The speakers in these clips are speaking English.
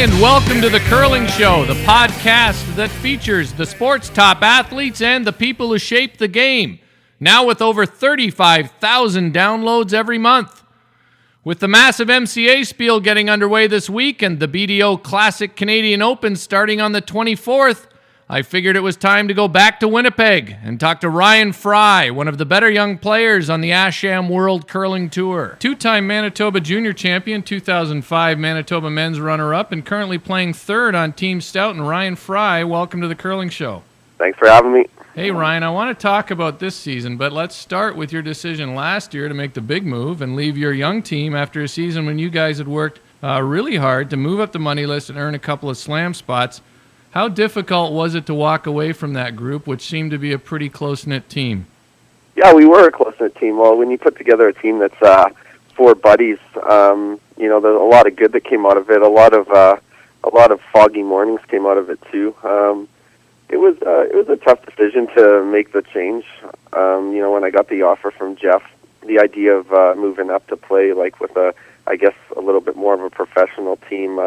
and welcome to The Curling Show, the podcast that features the sport's top athletes and the people who shape the game. Now with over 35,000 downloads every month. With the massive MCA Spiel getting underway this week and the BDO Classic Canadian Open starting on the 24th, I figured it was time to go back to Winnipeg and talk to Ryan Fry, one of the better young players on the Asham World Curling Tour. Two-time Manitoba Junior Champion, 2005 Manitoba Men's Runner-Up, and currently playing third on Team Stoughton. Ryan Fry, welcome to The Curling Show. Thanks for having me. Hey, Ryan, I want to talk about this season, but let's start with your decision last year to make the big move and leave your young team after a season when you guys had worked really hard to move up the money list and earn a couple of slam spots. How difficult was it to walk away from that group, which seemed to be a pretty close-knit team? Yeah, we were a close-knit team. Well, when you put together a team that's four buddies, there's a lot of good that came out of it. A lot of foggy mornings came out of it too. It was a tough decision to make the change. When I got the offer from Jeff, the idea of moving up to play with a little bit more of a professional team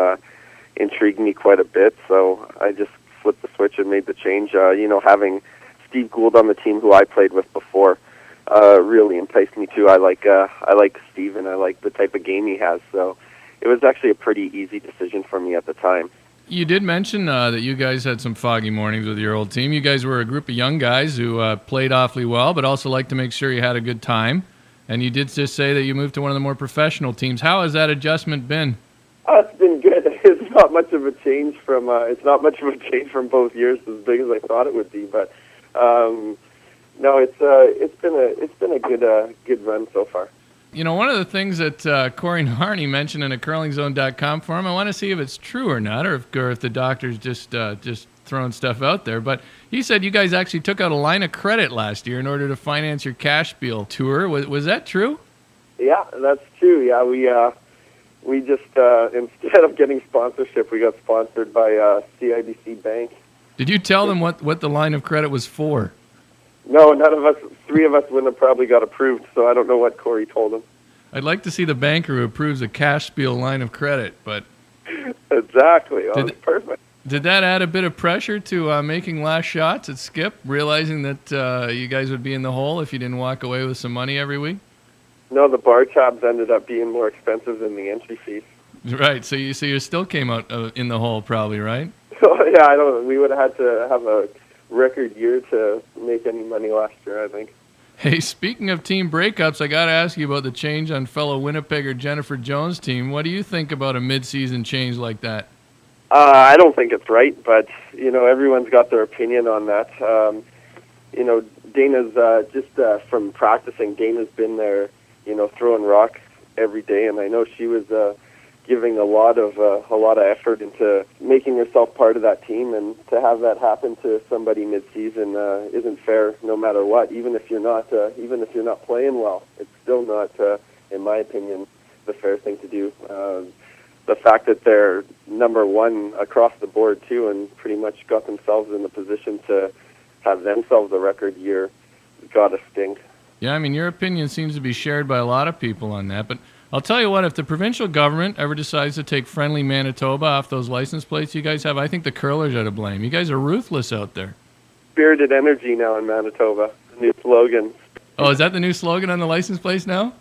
intrigued me quite a bit, so I just flipped the switch and made the change. Having Steve Gould on the team, who I played with before, really enticed me too. I like Steve, and I like the type of game he has, so it was actually a pretty easy decision for me at the time. You did mention that you guys had some foggy mornings with your old team. You guys were a group of young guys who played awfully well, but also liked to make sure you had a good time. And you did just say that you moved to one of the more professional teams. How has that adjustment been? It's been good. It's not much of a change from both years, as big as I thought it would be. But no, it's been a good run so far. One of the things that Corey Harney mentioned in a curlingzone.com forum, I want to see if it's true or not, or if the doctor's just throwing stuff out there. But he said you guys actually took out a line of credit last year in order to finance your Cash Spiel tour. Was that true? Yeah, that's true. Yeah, we just instead of getting sponsorship, we got sponsored by CIBC Bank. Did you tell them what the line of credit was for? No, none of us. Three of us wouldn't have probably got approved, so I don't know what Corey told him. I'd like to see the banker who approves a Cash Spiel line of credit, but... Exactly. That's perfect. Did that add a bit of pressure to making last shots at Skip, realizing that you guys would be in the hole if you didn't walk away with some money every week? No, the bar tabs ended up being more expensive than the entry fees. Right, so you still came out in the hole probably, right? Yeah, we would have had to have a record year to make any money last year, I think. Hey, speaking of team breakups, I got to ask you about the change on fellow Winnipegger Jennifer Jones' team. What do you think about a mid-season change like that? I don't think it's right, but, everyone's got their opinion on that. Dana's, just from practicing, Dana's been there, throwing rocks every day, and I know she was giving a lot of effort into making herself part of that team, and to have that happen to somebody mid-season isn't fair, no matter what. Even if you're not playing well, it's still not, in my opinion, the fair thing to do. The fact that they're number one across the board too, and pretty much got themselves in the position to have themselves a record year, gotta stink. Yeah, I mean, your opinion seems to be shared by a lot of people on that, but I'll tell you what, if the provincial government ever decides to take friendly Manitoba off those license plates you guys have, I think the curlers are to blame. You guys are ruthless out there. Spirited energy now in Manitoba, the new slogan. Oh, is that the new slogan on the license plates now?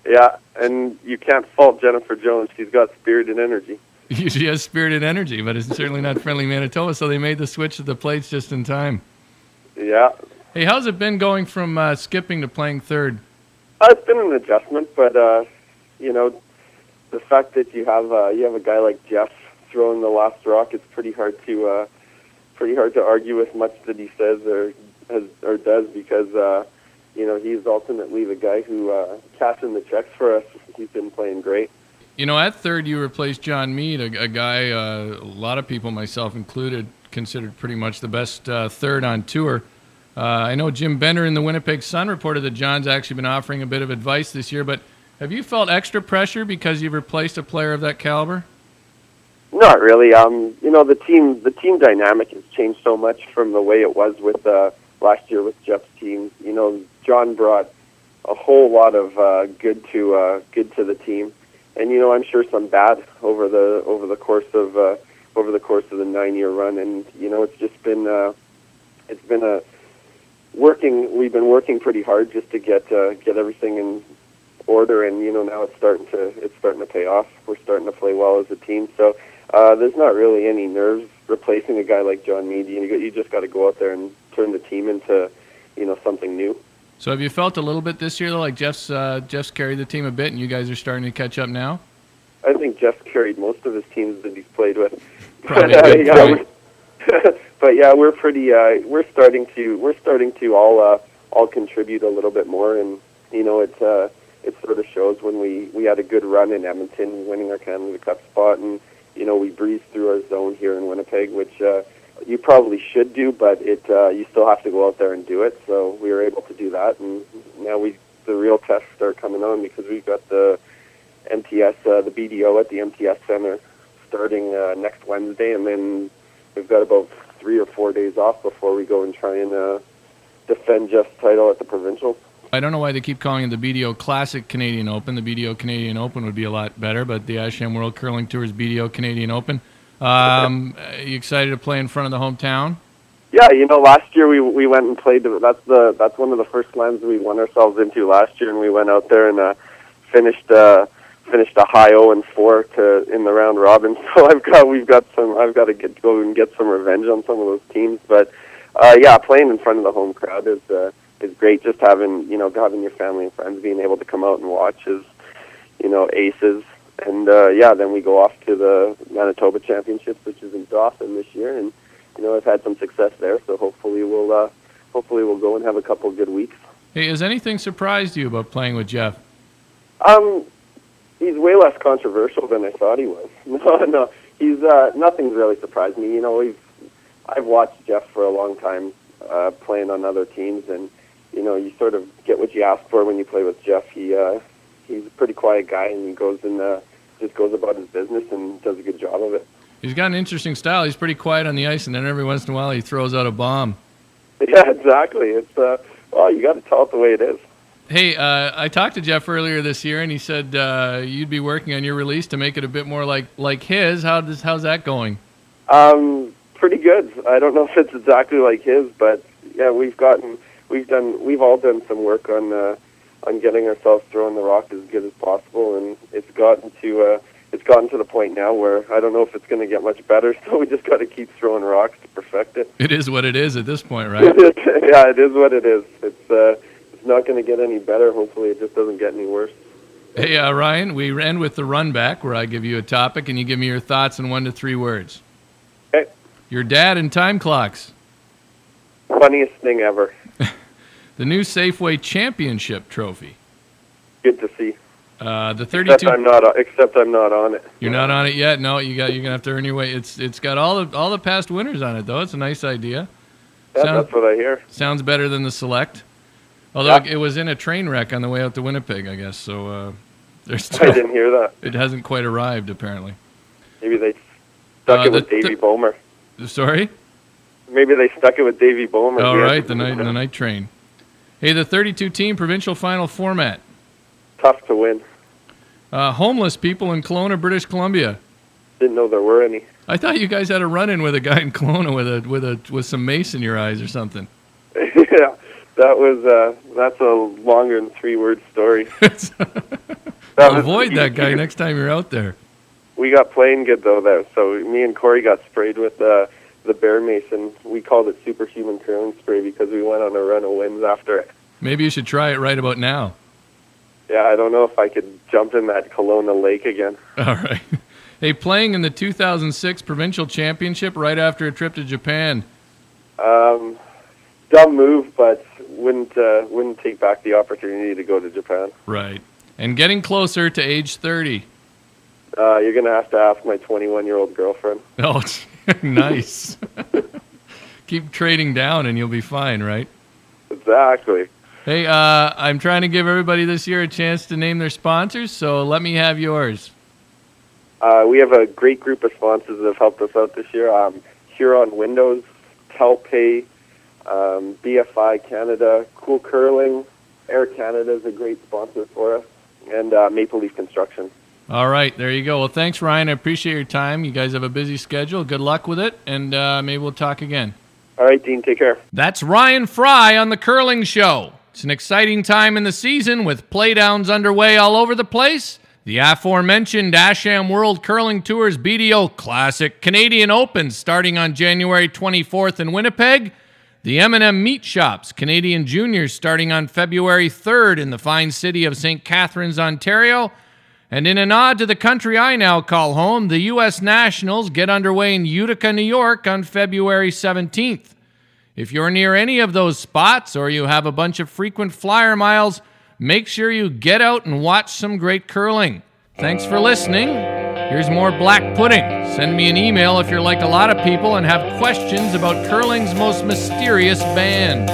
Yeah, and you can't fault Jennifer Jones. She's got spirited energy. She has spirited energy, but it's certainly not friendly Manitoba, so they made the switch to the plates just in time. Yeah. Hey, how's it been going from skipping to playing third? It's been an adjustment, but the fact that you have a guy like Jeff throwing the last rock, it's pretty hard to argue with much that he says or does, because he's ultimately the guy who cashing the checks for us. He's been playing great. At third, you replaced John Meade, a guy a lot of people, myself included, considered pretty much the best third on tour. I know Jim Bender in the Winnipeg Sun reported that John's actually been offering a bit of advice this year, but have you felt extra pressure because you've replaced a player of that caliber? Not really. The team dynamic has changed so much from the way it was with last year with Jeff's team. John brought a whole lot of good to the team. I'm sure some bad over the course of the 9-year run, and it's just been we've been working pretty hard just to get everything in order, and now it's starting to pay off. We're starting to play well as a team, so there's not really any nerves replacing a guy like John Meade. You just got to go out there and turn the team into something new. So have you felt a little bit this year, though, like Jeff's carried the team a bit, and you guys are starting to catch up now? I think Jeff carried most of his teams that he's played with. Probably a good point. But yeah, we're pretty. We're starting to all contribute a little bit more, and it sort of shows when we had a good run in Edmonton, winning our Canada Cup spot, and we breezed through our zone here in Winnipeg, which you probably should do, but you still have to go out there and do it. So we were able to do that, and now the real tests start coming on because we've got the MTS, the BDO at the MTS Center starting next Wednesday, and then we've got about 3 or 4 days off before we go and try and defend Jeff's title at the provincial. I don't know why they keep calling it the BDO Classic Canadian Open. The BDO Canadian Open would be a lot better, but the Asham World Curling Tour is BDO Canadian Open. Are you excited to play in front of the hometown? Yeah, last year we went and played. That's one of the first slams we won ourselves into last year, and we went out there and finished a high 0-4 in the round robin. So I've got to go and get some revenge on some of those teams. But playing in front of the home crowd is great. Just having your family and friends being able to come out and watch is aces. And then we go off to the Manitoba Championships, which is in Dawson this year, and I've had some success there. So hopefully we'll go and have a couple of good weeks. Hey, has anything surprised you about playing with Jeff? He's way less controversial than I thought he was. No, he's nothing's really surprised me. I've watched Jeff for a long time playing on other teams, and you sort of get what you ask for when you play with Jeff. He's a pretty quiet guy, and he goes and just goes about his business and does a good job of it. He's got an interesting style. He's pretty quiet on the ice, and then every once in a while he throws out a bomb. Yeah, exactly. It's you got to tell it the way it is. Hey, I talked to Jeff earlier this year, and he said you'd be working on your release to make it a bit more like his. How's that going? Pretty good. I don't know if it's exactly like his, but yeah, we've all done some work on getting ourselves throwing the rock as good as possible, and it's gotten to the point now where I don't know if it's going to get much better. So we just got to keep throwing rocks to perfect it. It is what it is at this point, right? Yeah, it is what it is. It's not going to get any better. Hopefully, it just doesn't get any worse. Hey, Ryan, we end with the run back where I give you a topic and you give me your thoughts in 1 to 3 words. Okay. Your dad and time clocks. Funniest thing ever. The new Safeway Championship trophy. Good to see. The 32. Except I'm not on it. You're not on it yet. No, you're gonna have to earn your way. It's got all the past winners on it though. It's a nice idea. Yeah, that's what I hear. Sounds better than the Select. Although it was in a train wreck on the way out to Winnipeg, I guess. So there's still, I didn't hear that. It hasn't quite arrived apparently. Maybe they stuck it with Davy Bomer. Sorry? Maybe they stuck it with Davy Bomer. Oh, right, the night train. Hey, the 32-team provincial final format. Tough to win. Homeless people in Kelowna, British Columbia. Didn't know there were any. I thought you guys had a run-in with a guy in Kelowna with some mace in your eyes or something. Yeah, that's a longer than 3-word story. Avoid that guy next time you're out there. We got playing good though there. So me and Corey got sprayed with the bear mace, and we called it superhuman curling spray because we went on a run of wins after it. Maybe you should try it right about now. Yeah, I don't know if I could jump in that Kelowna lake again. All right. Hey, playing in the 2006 provincial championship right after a trip to Japan. Dumb move, but wouldn't take back the opportunity to go to Japan. Right. And getting closer to age 30. You're going to have to ask my 21-year-old girlfriend. Oh, nice. Keep trading down and you'll be fine, right? Exactly. Hey, I'm trying to give everybody this year a chance to name their sponsors, so let me have yours. We have a great group of sponsors that have helped us out this year. Huron Windows, Telpay, BFI Canada, Cool Curling, Air Canada is a great sponsor for us, and Maple Leaf Construction. All right, there you go. Well, thanks, Ryan. I appreciate your time. You guys have a busy schedule. Good luck with it, and maybe we'll talk again. All right, Dean, take care. That's Ryan Fry on The Curling Show. It's an exciting time in the season with playdowns underway all over the place. The aforementioned Asham World Curling Tour's BDO Classic Canadian Open starting on January 24th in Winnipeg. The M&M Meat Shops Canadian Juniors starting on February 3rd in the fine city of St. Catharines, Ontario. And in a nod to the country I now call home, the U.S. Nationals get underway in Utica, New York on February 17th. If you're near any of those spots or you have a bunch of frequent flyer miles, make sure you get out and watch some great curling. Thanks for listening. Here's more Black Pudding. Send me an email if you're like a lot of people and have questions about curling's most mysterious band.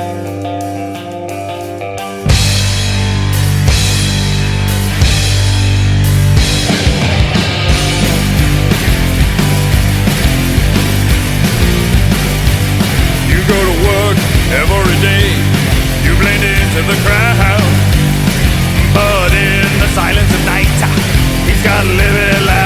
You go to work every day, you blend into the crowd, but in the silence of night, he's got to live it like